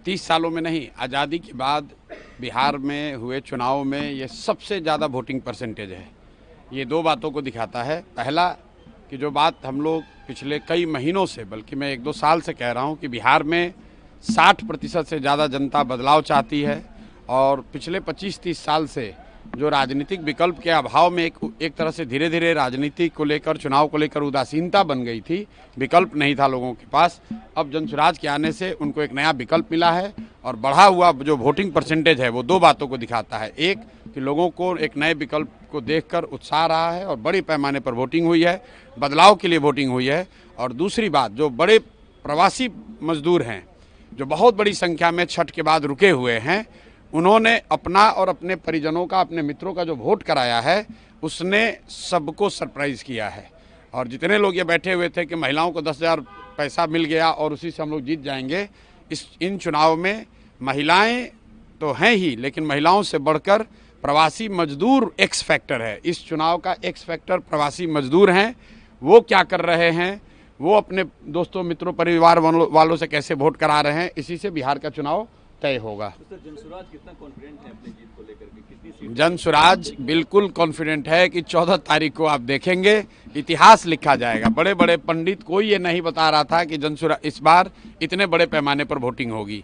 30 सालों में नहीं, आज़ादी के बाद बिहार में हुए चुनाव में ये सबसे ज़्यादा वोटिंग परसेंटेज है। ये दो बातों को दिखाता है। पहला कि जो बात हम लोग पिछले कई महीनों से, बल्कि मैं 1-2 साल से कह रहा हूँ कि बिहार में 60% से ज़्यादा जनता बदलाव चाहती है और पिछले 25-30 साल से जो राजनीतिक विकल्प के अभाव में एक तरह से धीरे धीरे राजनीति को लेकर, चुनाव को लेकर उदासीनता बन गई थी, विकल्प नहीं था लोगों के पास। अब जनसुराज के आने से उनको एक नया विकल्प मिला है और बढ़ा हुआ जो वोटिंग परसेंटेज है वो दो बातों को दिखाता है। एक कि लोगों को एक नए विकल्प को देखकर उत्साह रहा है और बड़े पैमाने पर वोटिंग हुई है, बदलाव के लिए वोटिंग हुई है। और दूसरी बात, जो बड़े प्रवासी मजदूर हैं जो बहुत बड़ी संख्या में छठ के बाद रुके हुए हैं, उन्होंने अपना और अपने परिजनों का, अपने मित्रों का जो वोट कराया है उसने सबको सरप्राइज़ किया है। और जितने लोग ये बैठे हुए थे कि महिलाओं को 10,000 पैसा मिल गया और उसी से हम लोग जीत जाएंगे, इन चुनाव में महिलाएं तो हैं ही, लेकिन महिलाओं से बढ़कर प्रवासी मजदूर एक्स फैक्टर है। इस चुनाव का एक्स फैक्टर प्रवासी मजदूर हैं। वो क्या कर रहे हैं, वो अपने दोस्तों, मित्रों, परिवार वालों से कैसे वोट करा रहे हैं, इसी से बिहार का चुनाव तय होगा। तो जनसुराज कितना कॉन्फिडेंट है अपनी जीत को लेकर के? कितनी सीट? जनसुराज बिल्कुल कॉन्फिडेंट है कि 14 तारीख को आप देखेंगे इतिहास लिखा जाएगा। बड़े बड़े पंडित, कोई ये नहीं बता रहा था कि जनसुराज इस बार इतने बड़े पैमाने पर वोटिंग होगी।